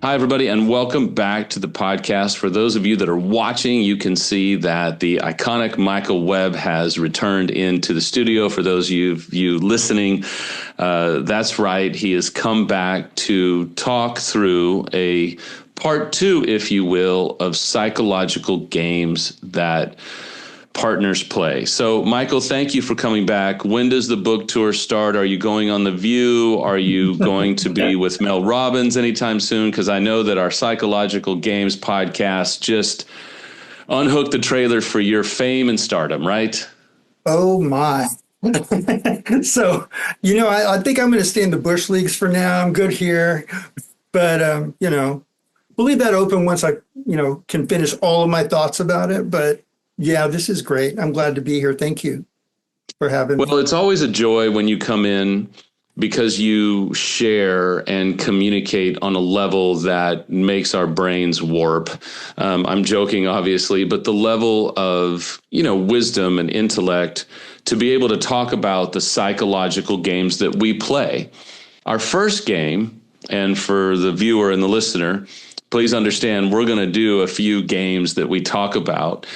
Hi, everybody, and welcome back to the podcast. For those of you that are watching, you can see that the iconic Michael Webb has returned into the studio. For those of you listening, that's right. He has come back to talk through a part two, if you will, of psychological games that partners play. So, Michael, thank you for coming back. When does the book tour start? Are you going on The View? Are you going to be with Mel Robbins anytime soon? Because I know that our Psychological Games podcast just unhooked the trailer for your fame and stardom, right? Oh, my. So, I think I'm going to stay in the Bush Leagues for now. I'm good here. But, we'll leave that open once I, can finish all of my thoughts about it. But yeah, this is great. I'm glad to be here. Thank you for having me. Well, it's always a joy when you come in because you share and communicate on a level that makes our brains warp. I'm joking, obviously, but the level of, wisdom and intellect to be able to talk about the psychological games that we play. Our first game, and for the viewer and the listener, please understand we're going to do a few games that we talk about.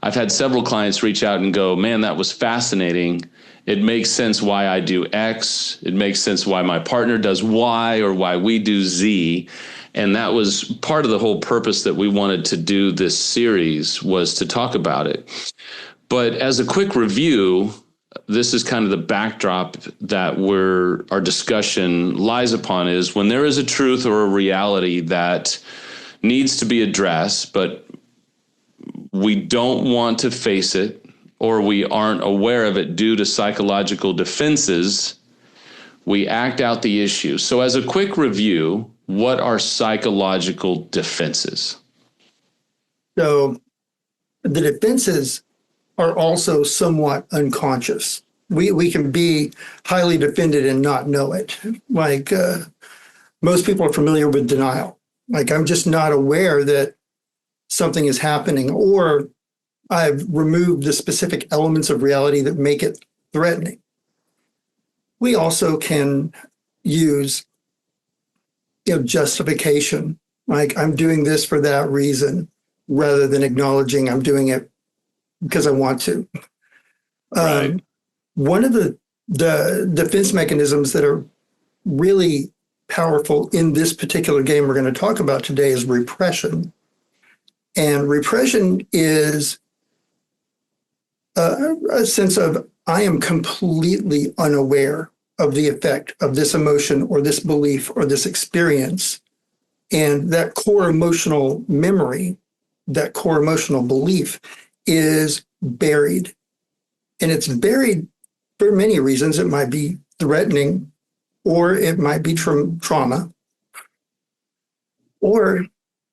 I've had several clients reach out and go, man, that was fascinating. It makes sense why I do X. It makes sense why my partner does Y or why we do Z. And that was part of the whole purpose that we wanted to do this series, was to talk about it. But as a quick review, this is kind of the backdrop that our discussion lies upon, is when there is a truth or a reality that needs to be addressed, but we don't want to face it, or we aren't aware of it due to psychological defenses, we act out the issue. So as a quick review, what are psychological defenses? So the defenses are also somewhat unconscious. We can be highly defended and not know it. Like most people are familiar with denial. Like, I'm just not aware that something is happening, or I've removed the specific elements of reality that make it threatening. We also can use, justification, like I'm doing this for that reason, rather than acknowledging I'm doing it because I want to. Right. One of the defense mechanisms that are really powerful in this particular game we're going to talk about today is repression. And repression is a sense of, I am completely unaware of the effect of this emotion or this belief or this experience. And that core emotional memory, that core emotional belief is buried. And it's buried for many reasons. It might be threatening, or it might be trauma, or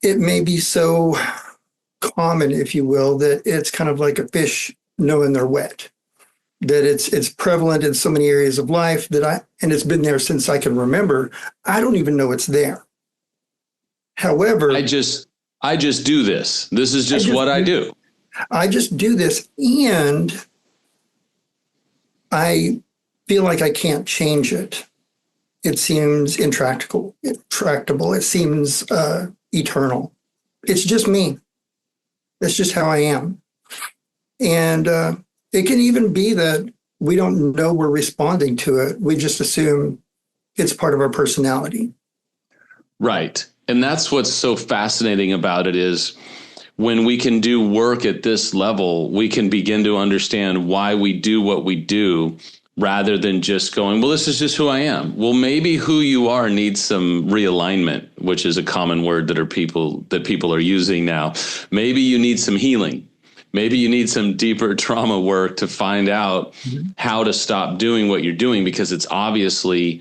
it may be so common, if you will, that it's kind of like a fish knowing they're wet, that it's prevalent in so many areas of life and it's been there since I can remember. I don't even know it's there. However, I just do this. This is just what I do. I just do this, and I feel like I can't change it. It seems intractable. It seems eternal. It's just me. That's just how I am. And it can even be that we don't know we're responding to it. We just assume it's part of our personality. Right. And that's what's so fascinating about it, is when we can do work at this level, we can begin to understand why we do what we do, rather than just going, well, this is just who I am. Well, maybe who you are needs some realignment, which is a common word that people are using now. Maybe you need some healing. Maybe you need some deeper trauma work to find out how to stop doing what you're doing, because it's obviously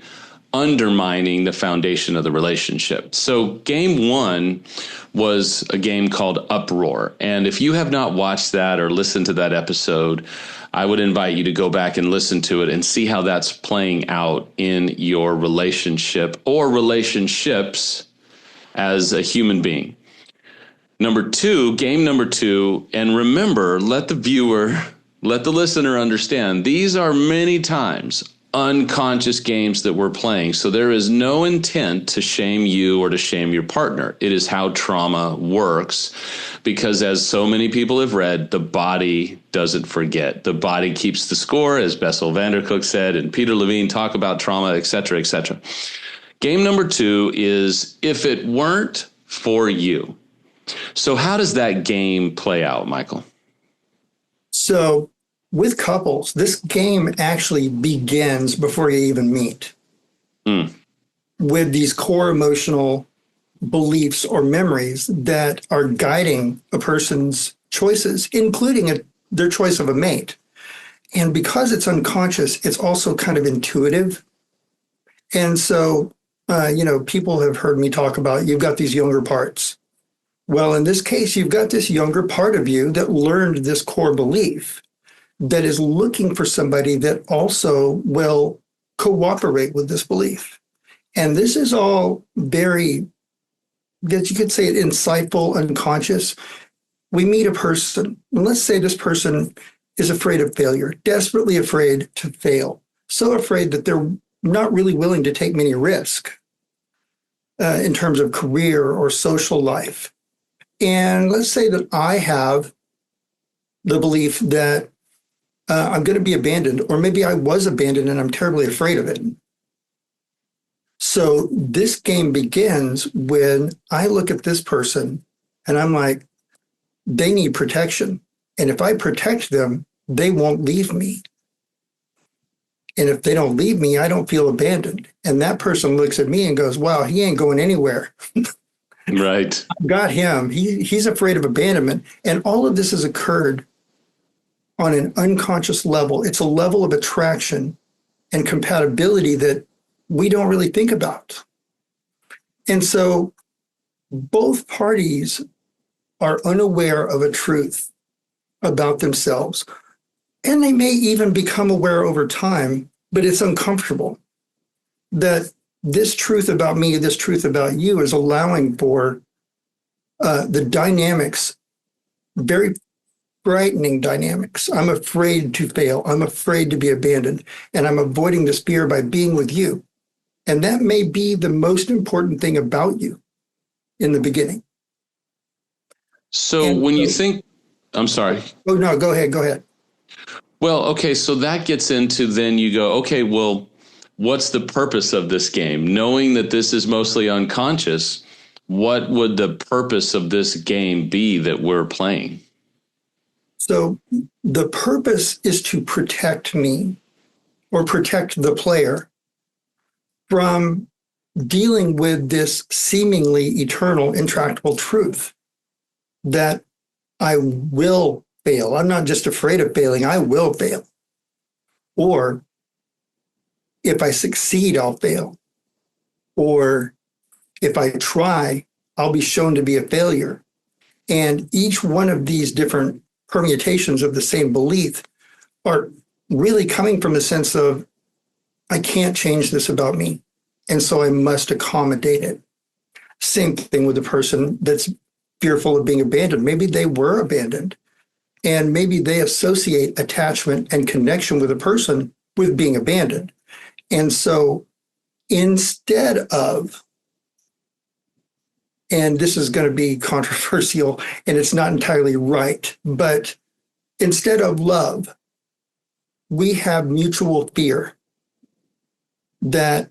undermining the foundation of the relationship. So game one was a game called Uproar. And if you have not watched that or listened to that episode, I would invite you to go back and listen to it and see how that's playing out in your relationship or relationships as a human being. Game number two, and remember, let the listener understand, these are many times unconscious games that we're playing. So there is no intent to shame you or to shame your partner. It is how trauma works, because as so many people have read, the body doesn't forget. The body keeps the score, as Bessel van der Kolk said, and Peter Levine talk about trauma, et cetera, et cetera. Game number 2 is if it weren't for you. So how does that game play out, Michael? So with couples, this game actually begins before you even meet with these core emotional beliefs or memories that are guiding a person's choices, including their choice of a mate. And because it's unconscious, it's also kind of intuitive. And so, people have heard me talk about you've got these younger parts. Well, in this case, you've got this younger part of you that learned this core belief that is looking for somebody that also will cooperate with this belief. And this is all very, that you could say it, insightful, unconscious. We meet a person, and let's say this person is afraid of failure, desperately afraid to fail, so afraid that they're not really willing to take many risks in terms of career or social life. And let's say that I have the belief that I'm going to be abandoned, or maybe I was abandoned and I'm terribly afraid of it. So this game begins when I look at this person and I'm like, they need protection. And if I protect them, they won't leave me. And if they don't leave me, I don't feel abandoned. And that person looks at me and goes, wow, he ain't going anywhere. Right. I've got him. He's afraid of abandonment. And all of this has occurred on an unconscious level. It's a level of attraction and compatibility that we don't really think about. And so both parties are unaware of a truth about themselves. And they may even become aware over time, but it's uncomfortable that this truth about me, this truth about you is allowing for the dynamics, very frightening dynamics. I'm afraid to fail. I'm afraid to be abandoned. And I'm avoiding this fear by being with you. And that may be the most important thing about you in the beginning. So when you think, I'm sorry. Oh, no, go ahead. Well, okay, so that gets into then you go, okay, well, what's the purpose of this game? Knowing that this is mostly unconscious, what would the purpose of this game be that we're playing? So the purpose is to protect me or protect the player from dealing with this seemingly eternal, intractable truth that I will fail. I'm not just afraid of failing, I will fail. Or if I succeed, I'll fail. Or if I try, I'll be shown to be a failure. And each one of these different permutations of the same belief are really coming from a sense of, I can't change this about me, and so I must accommodate it. Same thing with the person that's fearful of being abandoned. Maybe they were abandoned, and maybe they associate attachment and connection with a person with being abandoned. And so instead of, and this is going to be controversial and it's not entirely right, but instead of love, we have mutual fear that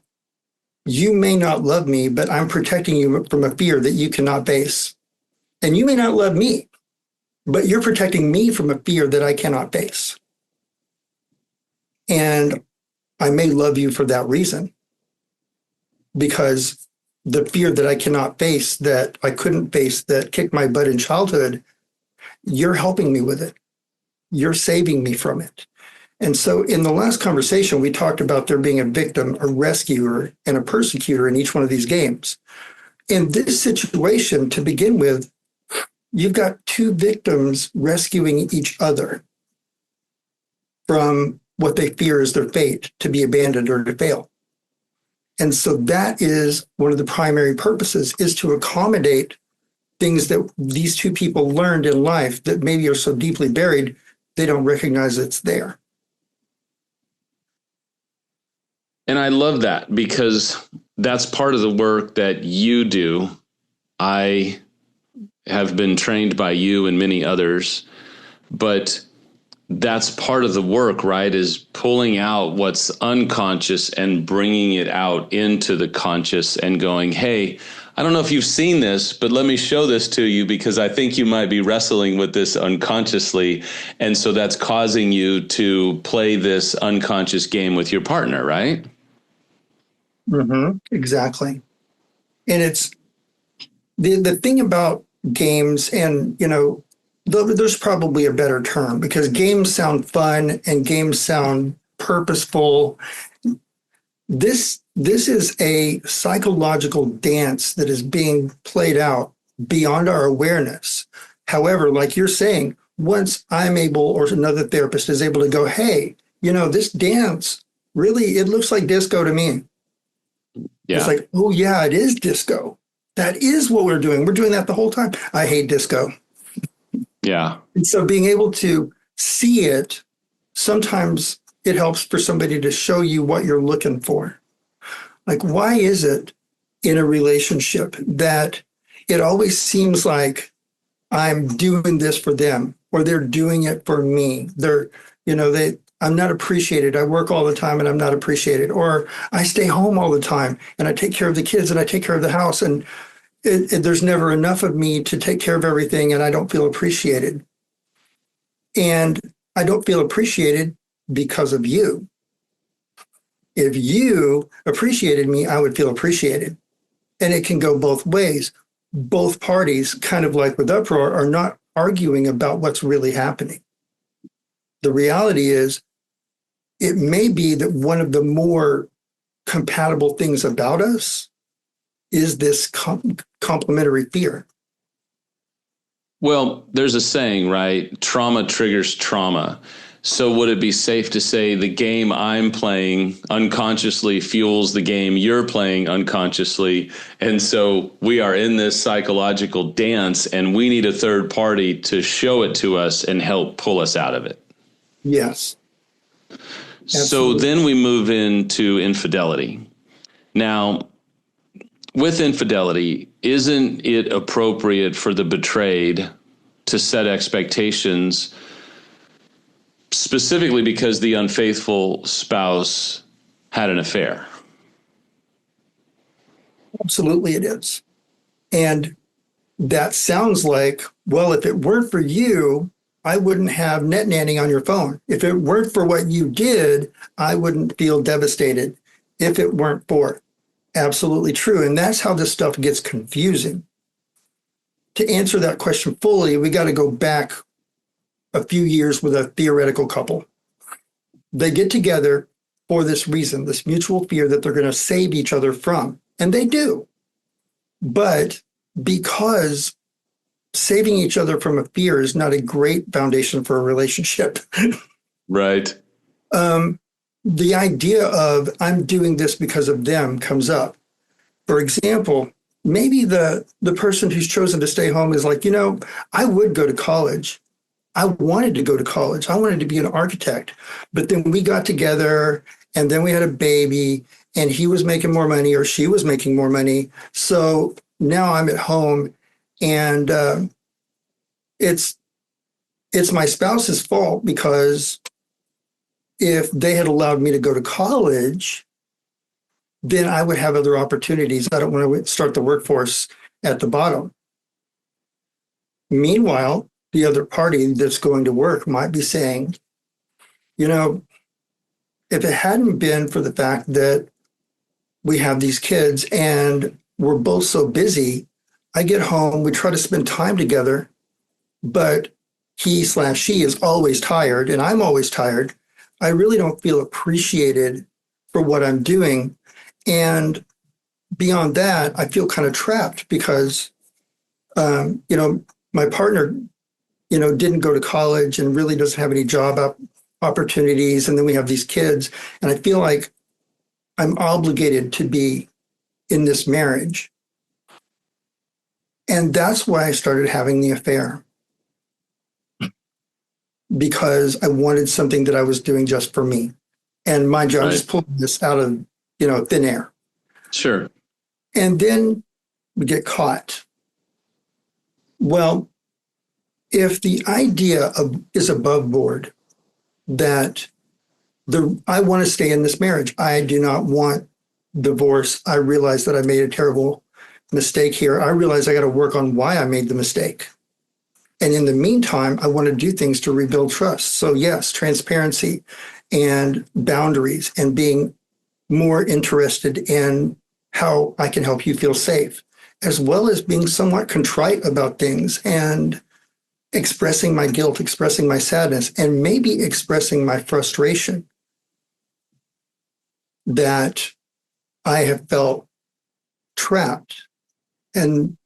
you may not love me, but I'm protecting you from a fear that you cannot face. And you may not love me, but you're protecting me from a fear that I cannot face. And I may love you for that reason, because the fear that I cannot face, that I couldn't face, that kicked my butt in childhood, you're helping me with it. You're saving me from it. And so in the last conversation, we talked about there being a victim, a rescuer, and a persecutor in each one of these games. In this situation, to begin with, you've got two victims rescuing each other from what they fear is their fate, to be abandoned or to fail. And so that is one of the primary purposes, is to accommodate things that these two people learned in life that maybe are so deeply buried, they don't recognize it's there. And I love that because that's part of the work that you do. I have been trained by you and many others, but that's part of the work, right? Is pulling out what's unconscious and bringing it out into the conscious and going, hey, I don't know if you've seen this, but let me show this to you because I think you might be wrestling with this unconsciously. And so that's causing you to play this unconscious game with your partner, right? Mm-hmm. Exactly. And it's the thing about games, and, there's probably a better term because games sound fun and games sound purposeful. This is a psychological dance that is being played out beyond our awareness. However, like you're saying, once I'm able or another therapist is able to go, hey, this dance really, it looks like disco to me. Yeah. It's like, oh yeah, it is disco. That is what we're doing. We're doing that the whole time. I hate disco. Yeah. And so being able to see it, sometimes it helps for somebody to show you what you're looking for. Like, why is it in a relationship that it always seems like I'm doing this for them or they're doing it for me? I'm not appreciated. I work all the time and I'm not appreciated. Or I stay home all the time and I take care of the kids and I take care of the house. And there's never enough of me to take care of everything, and I don't feel appreciated. And I don't feel appreciated because of you. If you appreciated me, I would feel appreciated. And it can go both ways. Both parties, kind of like with Uproar, are not arguing about what's really happening. The reality is, it may be that one of the more compatible things about us is this complementary fear. Well, there's a saying, right? Trauma triggers trauma. So would it be safe to say the game I'm playing unconsciously fuels the game you're playing unconsciously? And so we are in this psychological dance and we need a third party to show it to us and help pull us out of it. Yes. So Absolutely. then we move into infidelity. Now, with infidelity, isn't it appropriate for the betrayed to set expectations, specifically because the unfaithful spouse had an affair? Absolutely it is. And that sounds like, well, if it weren't for you, I wouldn't have net nanny on your phone. If it weren't for what you did, I wouldn't feel devastated if it weren't for. Absolutely true. And that's how this stuff gets confusing. To answer that question fully, we got to go back a few years with a theoretical couple. They get together for this reason, this mutual fear that they're going to save each other from. And they do. But because saving each other from a fear is not a great foundation for a relationship. Right. The idea of I'm doing this because of them comes up. For example, maybe the person who's chosen to stay home is like, I would go to college. I wanted to go to college. I wanted to be an architect. But then we got together and then we had a baby and he was making more money or she was making more money. So now I'm at home and it's my spouse's fault because if they had allowed me to go to college, then I would have other opportunities. I don't want to start the workforce at the bottom. Meanwhile, the other party that's going to work might be saying, if it hadn't been for the fact that we have these kids and we're both so busy, I get home, we try to spend time together, but he/she is always tired and I'm always tired. I really don't feel appreciated for what I'm doing. And beyond that, I feel kind of trapped because, my partner, didn't go to college and really doesn't have any job opportunities. And then we have these kids. And I feel like I'm obligated to be in this marriage. And that's why I started having the affair. Because I wanted something that I was doing just for me. And mind you, I'm just pulling this out of thin air. Sure. And then we get caught. Well, if the idea is above board that I want to stay in this marriage, I do not want divorce. I realize that I made a terrible mistake here. I realize I got to work on why I made the mistake. And in the meantime, I want to do things to rebuild trust. So yes, transparency and boundaries and being more interested in how I can help you feel safe, as well as being somewhat contrite about things and expressing my guilt, expressing my sadness, and maybe expressing my frustration that I have felt trapped. And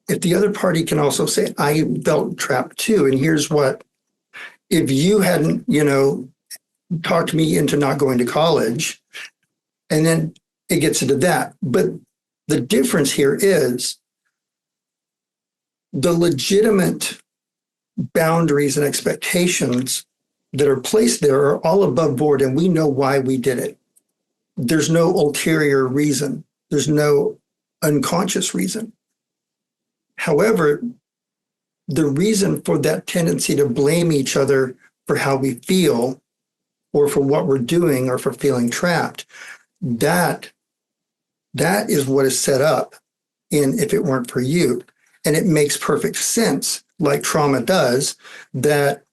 if the other party can also say, I felt trapped too, and here's what, if you hadn't, talked me into not going to college, and then it gets into that. But the difference here is the legitimate boundaries and expectations that are placed there are all above board, and we know why we did it. There's no ulterior reason. There's no unconscious reason. However, the reason for that tendency to blame each other for how we feel or for what we're doing or for feeling trapped, that is what is set up in If It Weren't For You. And it makes perfect sense, like trauma does, that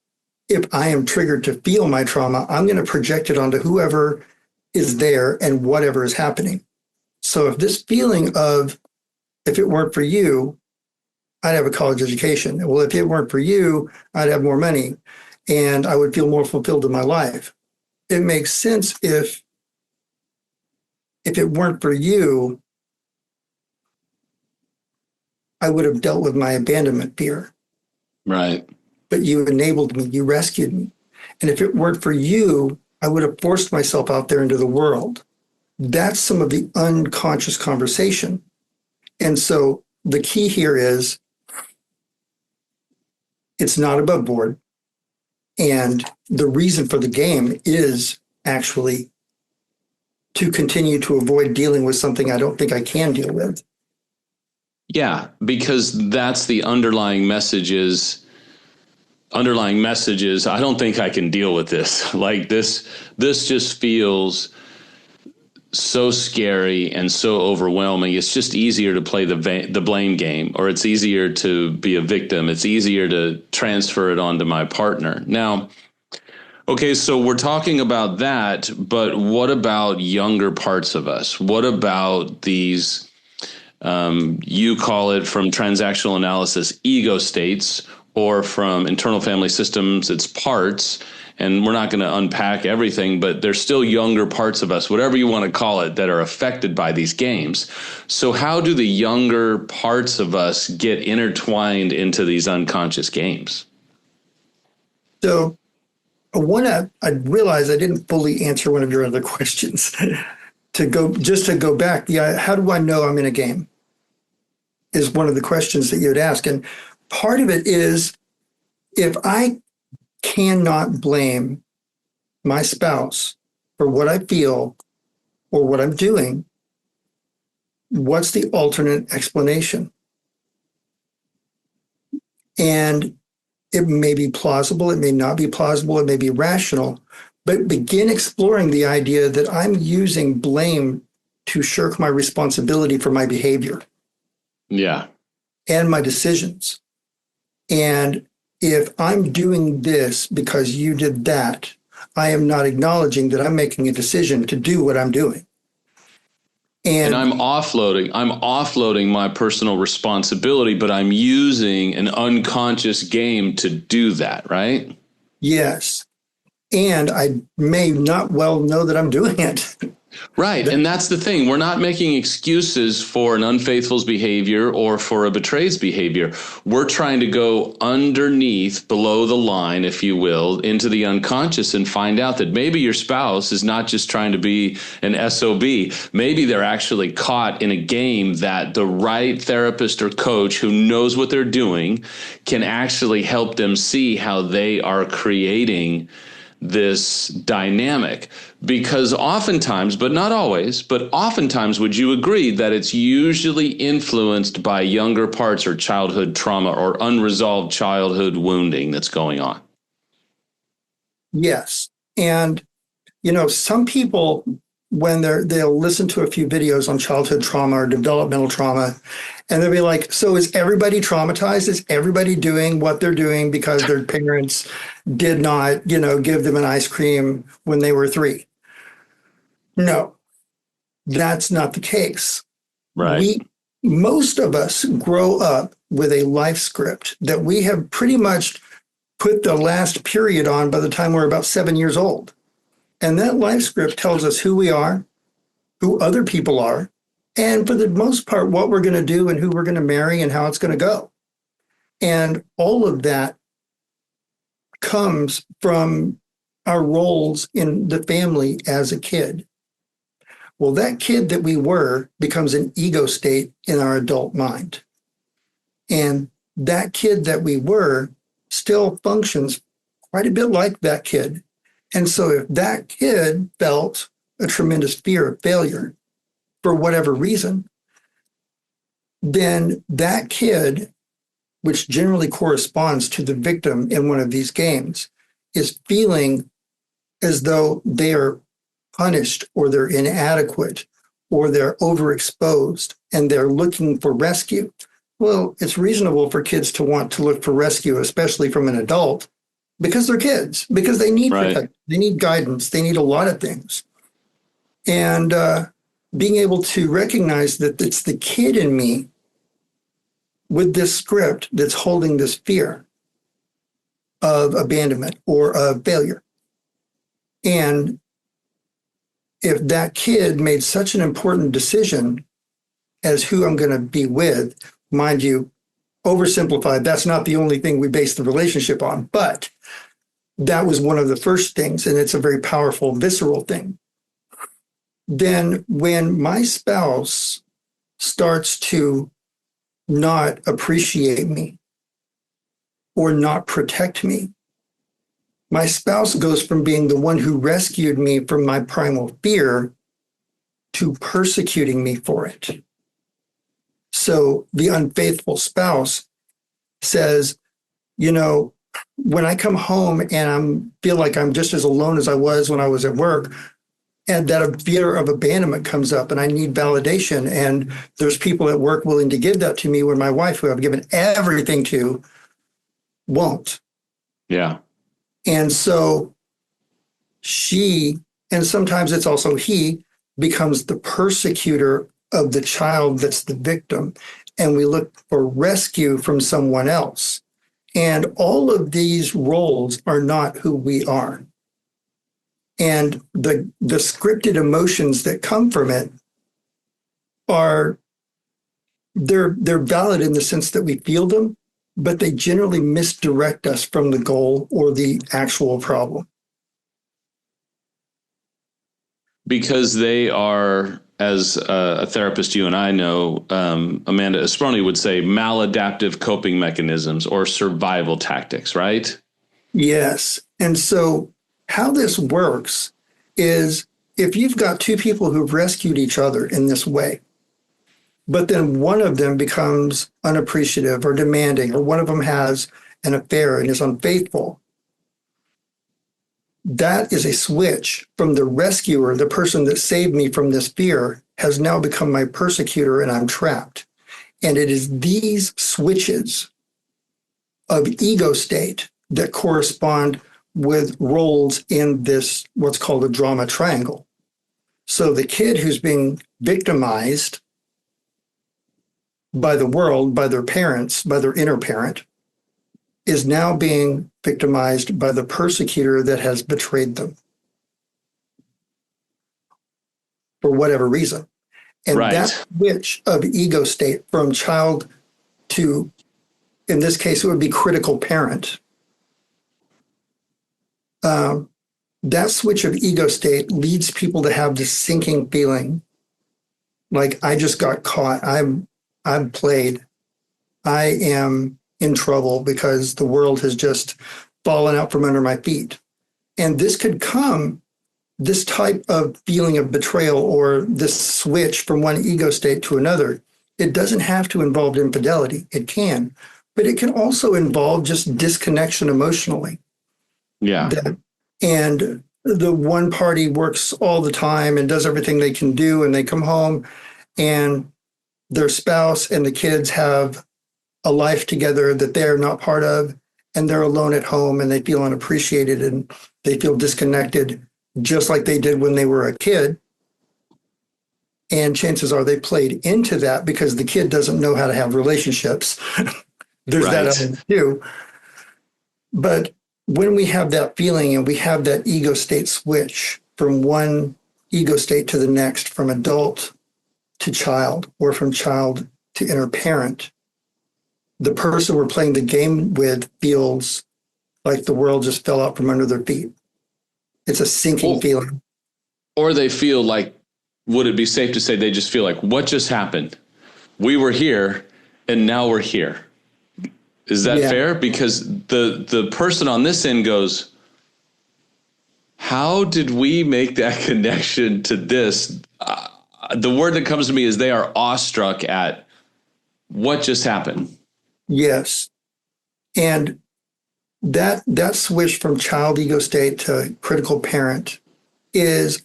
if I am triggered to feel my trauma, I'm going to project it onto whoever is there and whatever is happening. So if this feeling of, if it weren't for you, I'd have a college education. Well, if it weren't for you, I'd have more money and I would feel more fulfilled in my life. It makes sense if it weren't for you, I would have dealt with my abandonment fear. Right. But you enabled me, you rescued me. And if it weren't for you, I would have forced myself out there into the world. That's some of the unconscious conversation. And so the key here is it's not above board. And the reason for the game is actually to continue to avoid dealing with something I don't think I can deal with. Yeah, because that's the underlying messages. I don't think I can deal with this. Like this just feels so scary and so overwhelming. It's just easier to play the blame game, or it's easier to be a victim. It's easier to transfer it onto my partner. Now, okay, so we're talking about that, but what about younger parts of us? What about these, you call it from transactional analysis, ego states, or from internal family systems, it's parts, and we're not going to unpack everything, but there's still younger parts of us, whatever you want to call it, that are affected by these games. So how do the younger parts of us get intertwined into these unconscious games? So I realized I didn't fully answer one of your other questions. to go back, how do I know I'm in a game? Is one of the questions that you'd ask. And part of it is, if I cannot blame my spouse for what I feel or what I'm doing, what's the alternate explanation? And it may be plausible, it may not be plausible, it may be rational, but begin exploring the idea that I'm using blame to shirk my responsibility for my behavior. Yeah. And my decisions. And if I'm doing this because you did that, I am not acknowledging that I'm making a decision to do what I'm doing. And I'm offloading my personal responsibility, but I'm using an unconscious game to do that, right? Yes. And I may not well know that I'm doing it. Right. And that's the thing. We're not making excuses for an unfaithful's behavior or for a betrayed's behavior. We're trying to go underneath, below the line, if you will, into the unconscious and find out that maybe your spouse is not just trying to be an SOB. Maybe they're actually caught in a game that the right therapist or coach who knows what they're doing can actually help them see how they are creating this dynamic? Because oftentimes, but not always, but oftentimes, would you agree that it's usually influenced by younger parts or childhood trauma or unresolved childhood wounding that's going on? Yes. And, some people, when they'll listen to a few videos on childhood trauma or developmental trauma, and they'll be like, so is everybody traumatized? Is everybody doing what they're doing because their parents did not, give them an ice cream when they were 3? No, that's not the case. Right. Most of us grow up with a life script that we have pretty much put the last period on by the time we're about 7 years old. And that life script tells us who we are, who other people are, and for the most part, what we're going to do and who we're going to marry and how it's going to go. And all of that comes from our roles in the family as a kid. Well, that kid that we were becomes an ego state in our adult mind. And that kid that we were still functions quite a bit like that kid. And so if that kid felt a tremendous fear of failure for whatever reason, then that kid, which generally corresponds to the victim in one of these games, is feeling as though they are punished or they're inadequate or they're overexposed and they're looking for rescue. Well, it's reasonable for kids to want to look for rescue, especially from an adult, because they're kids, because they need protection, they need guidance, they need a lot of things. And being able to recognize that it's the kid in me with this script that's holding this fear of abandonment or of failure. And if that kid made such an important decision as who I'm going to be with, mind you, oversimplified, that's not the only thing we base the relationship on, but that was one of the first things, and it's a very powerful, visceral thing. Then when my spouse starts to not appreciate me or not protect me, my spouse goes from being the one who rescued me from my primal fear to persecuting me for it. So the unfaithful spouse says, when I come home and feel like I'm just as alone as I was when I was at work, and that a fear of abandonment comes up and I need validation, and there's people at work willing to give that to me when my wife, who I've given everything to, won't. Yeah. And so she, and sometimes it's also he, becomes the persecutor of the child that's the victim. And we look for rescue from someone else. And all of these roles are not who we are. And the scripted emotions that come from it they're valid in the sense that we feel them, but they generally misdirect us from the goal or the actual problem. Because they are, as a therapist you and I know, Amanda Esproni would say, maladaptive coping mechanisms or survival tactics, right? Yes. And so how this works is if you've got two people who've rescued each other in this way, but then one of them becomes unappreciative or demanding, or one of them has an affair and is unfaithful, that is a switch from the rescuer, the person that saved me from this fear, has now become my persecutor and I'm trapped. And it is these switches of ego state that correspond with roles in this, what's called a drama triangle. So the kid who's being victimized by the world, by their parents, by their inner parent, is now being victimized by the persecutor that has betrayed them for whatever reason. And that switch of ego state from child to, in this case, it would be critical parent. That switch of ego state leads people to have this sinking feeling like, I just got caught. I'm played. I am in trouble because the world has just fallen out from under my feet. And this type of feeling of betrayal or this switch from one ego state to another, it doesn't have to involve infidelity. It can, but it can also involve just disconnection emotionally. Yeah. And the one party works all the time and does everything they can do, and they come home and their spouse and the kids have a life together that they're not part of, and they're alone at home and they feel unappreciated and they feel disconnected, just like they did when they were a kid. And chances are they played into that because the kid doesn't know how to have relationships. There's that element too. But when we have that feeling and we have that ego state switch from one ego state to the next, from adult to child or from child to inner parent, the person we're playing the game with feels like the world just fell out from under their feet. It's a sinking feeling. Or they feel like, would it be safe to say they just feel like, what just happened? We were here and now we're here. Is that fair? Because the person on this end goes, how did we make that connection to this? The word that comes to me is they are awestruck at what just happened. Yes. And that switch from child ego state to critical parent is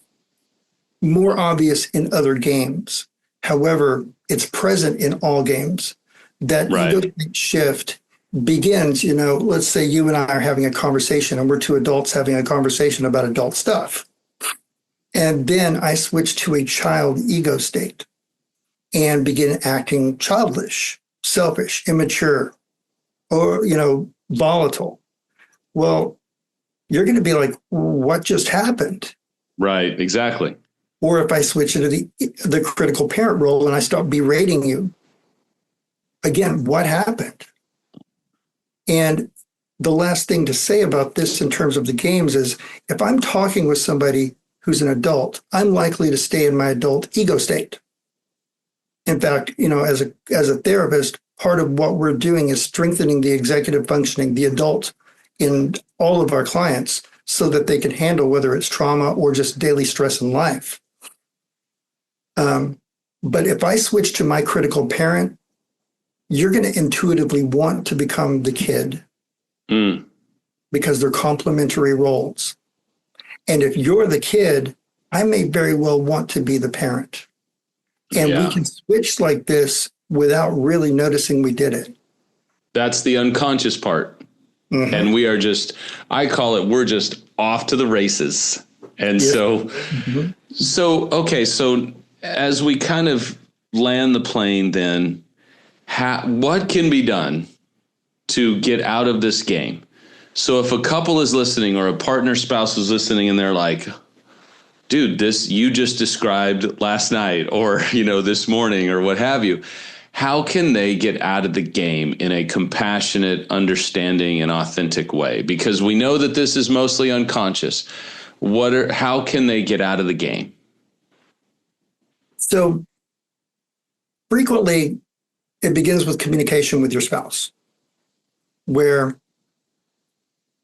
more obvious in other games. However, it's present in all games. That ego state shift begins, let's say you and I are having a conversation and we're two adults having a conversation about adult stuff. And then I switch to a child ego state and begin acting childish, selfish, immature, or, volatile. Well, you're going to be like, what just happened? Right, exactly. Or if I switch into the critical parent role and I start berating you, again, what happened? And the last thing to say about this in terms of the games is if I'm talking with somebody who's an adult, I'm likely to stay in my adult ego state. In fact, as a therapist, part of what we're doing is strengthening the executive functioning, the adult in all of our clients so that they can handle whether it's trauma or just daily stress in life. But if I switch to my critical parent, you're going to intuitively want to become the kid because they're complementary roles. And if you're the kid, I may very well want to be the parent. And we can switch like this without really noticing we did it. That's the unconscious part. Mm-hmm. And we are just, I call it, we're just off to the races. And so as we kind of land the plane, then what can be done to get out of this game? So if a couple is listening or a partner spouse is listening and they're like, dude, this you just described last night or, this morning or what have you, how can they get out of the game in a compassionate, understanding, and authentic way? Because we know that this is mostly unconscious. How can they get out of the game? So frequently it begins with communication with your spouse where,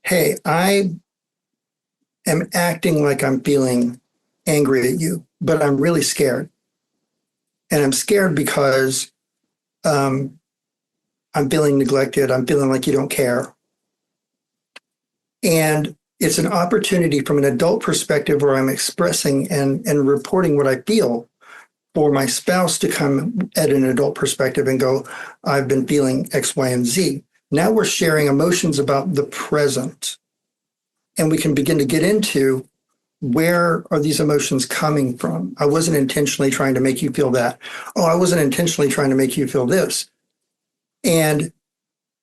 hey, I am acting like I'm feeling angry at you, but I'm really scared. And I'm scared because I'm feeling neglected. I'm feeling like you don't care. And it's an opportunity from an adult perspective where I'm expressing and reporting what I feel for my spouse to come at an adult perspective and go, I've been feeling X, Y, and Z. Now we're sharing emotions about the present. And we can begin to get into where are these emotions coming from? I wasn't intentionally trying to make you feel that. Oh, I wasn't intentionally trying to make you feel this. And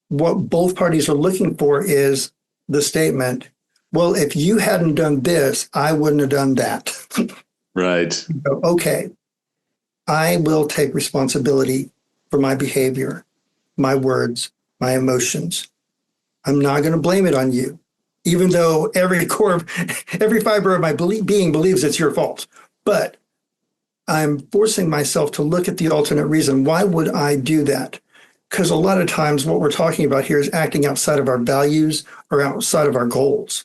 what both parties are looking for is the statement, well, if you hadn't done this, I wouldn't have done that. Right. So, okay, I will take responsibility for my behavior, my words, my emotions. I'm not going to blame it on you, even though every fiber of my being believes it's your fault. But I'm forcing myself to look at the alternate reason. Why would I do that? Because a lot of times what we're talking about here is acting outside of our values or outside of our goals.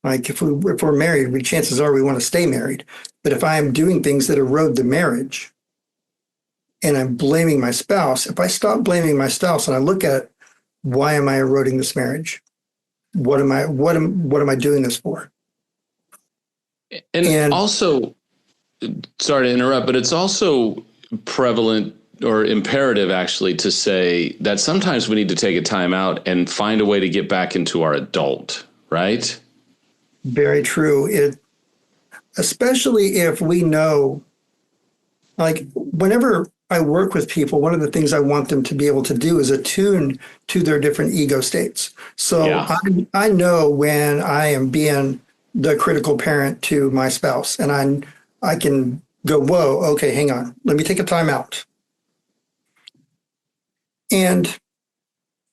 Like if we're married, chances are we want to stay married. But if I am doing things that erode the marriage and I'm blaming my spouse, if I stop blaming my spouse and I look at why am I eroding this marriage? What am I doing this for? And also, sorry to interrupt, but it's also prevalent or imperative actually to say that sometimes we need to take a time out and find a way to get back into our adult, right? Very true. Especially if we know, like whenever I work with people, one of the things I want them to be able to do is attune to their different ego states. So Yeah. I know when I am being the critical parent to my spouse, and I can go, whoa, okay, hang on, let me take a time out. And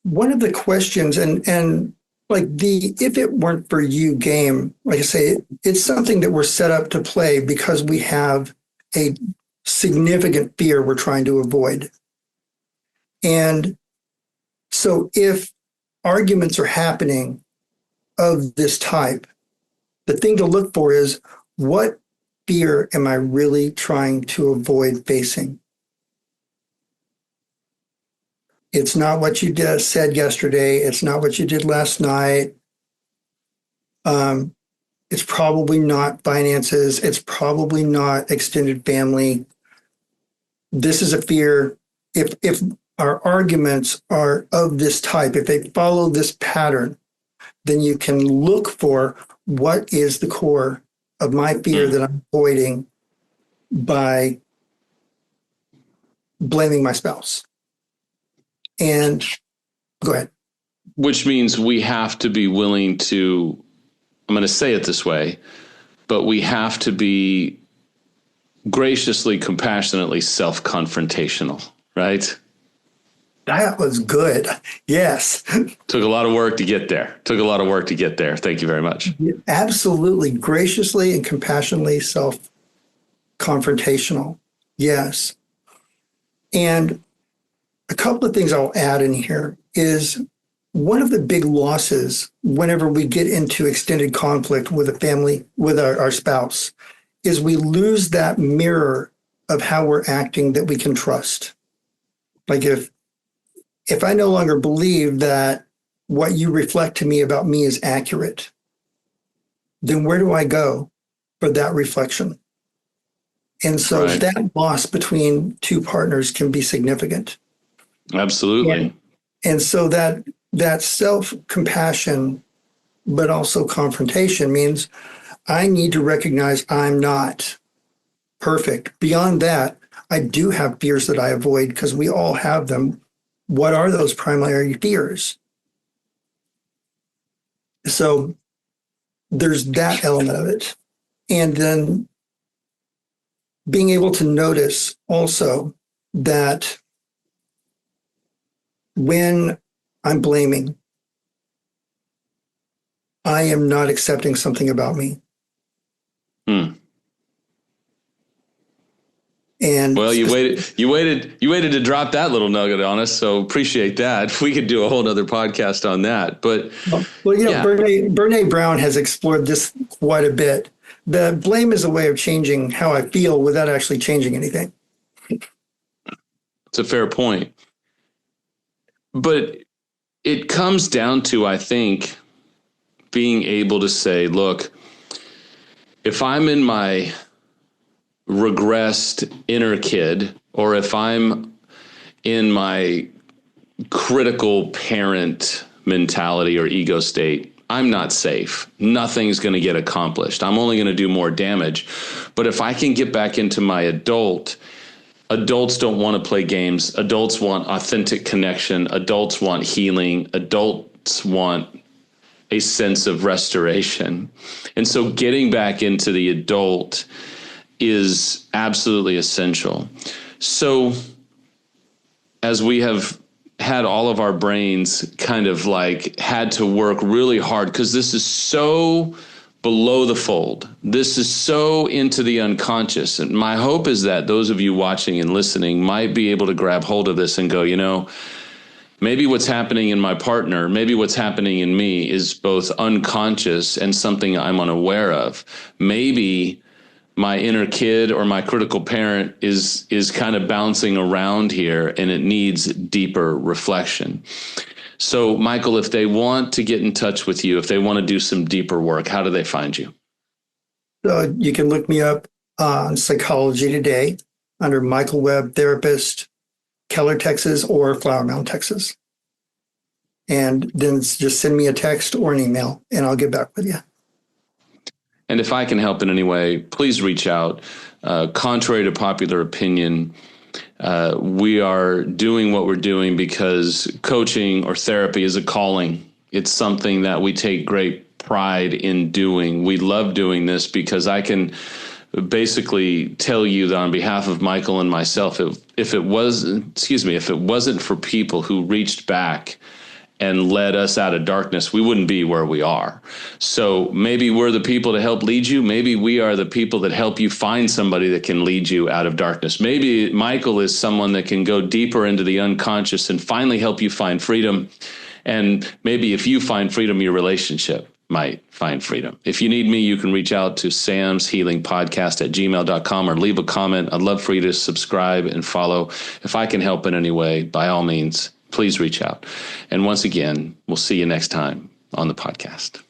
one of the questions, and like the if it weren't for you game, like I say, it's something that we're set up to play because we have a significant fear we're trying to avoid. And so if arguments are happening of this type, the thing to look for is what fear am I really trying to avoid facing? It's not what you said yesterday. It's not what you did last night. It's probably not finances. It's probably not extended family. This is a fear. If our arguments are of this type, if they follow this pattern, then you can look for what is the core of my fear that I'm avoiding by blaming my spouse. And go ahead. Which means we have to be willing to, I'm going to say it this way, but we have to be graciously, compassionately self-confrontational, right? That was good. Yes. Took a lot of work to get there. Thank you very much. Absolutely. Graciously and compassionately self-confrontational. Yes. And a couple of things I'll add in here is one of the big losses whenever we get into extended conflict with a family, with our spouse, is we lose that mirror of how we're acting that we can trust. Like if I no longer believe that what you reflect to me about me is accurate, then where do I go for that reflection? And so that loss between two partners can be significant. Absolutely. And so that self-compassion, but also confrontation means I need to recognize I'm not perfect. Beyond that, I do have fears that I avoid because we all have them. What are those primary fears? So there's that element of it. And then being able to notice also that when I'm blaming, I am not accepting something about me. And well, you waited to drop that little nugget on us. So appreciate that. We could do a whole nother podcast on that, but Brene Brown has explored this quite a bit. The blame is a way of changing how I feel without actually changing anything. It's a fair point. But it comes down to, I think, being able to say, look, if I'm in my regressed inner kid, or if I'm in my critical parent mentality or ego state, I'm not safe. Nothing's going to get accomplished. I'm only going to do more damage. But if I can get back into my adults don't want to play games. Adults want authentic connection. Adults want healing. Adults want a sense of restoration. And so getting back into the adult is absolutely essential. So as we have had all of our brains kind of like had to work really hard, because this is so below the fold. This is so into the unconscious. And my hope is that those of you watching and listening might be able to grab hold of this and go, Maybe what's happening in my partner, maybe what's happening in me is both unconscious and something I'm unaware of. Maybe my inner kid or my critical parent is kind of bouncing around here, and it needs deeper reflection. So, Michael, if they want to get in touch with you, if they want to do some deeper work, how do they find you? You can look me up on Psychology Today under Michael Webb Therapist, Keller, Texas, or Flower Mound, Texas. And then just send me a text or an email, and I'll get back with you. And if I can help in any way, please reach out. Contrary to popular opinion, we are doing what we're doing because coaching or therapy is a calling. It's something that we take great pride in doing. We love doing this because I can basically tell you that on behalf of Michael and myself, if it wasn't for people who reached back and led us out of darkness, we wouldn't be where we are. So maybe we're the people to help lead you. Maybe we are the people that help you find somebody that can lead you out of darkness. Maybe Michael is someone that can go deeper into the unconscious and finally help you find freedom. And maybe if you find freedom, your relationship might find freedom. If you need me, you can reach out to samshealingpodcast@gmail.com or leave a comment. I'd love for you to subscribe and follow. If I can help in any way, by all means, please reach out. And once again, we'll see you next time on the podcast.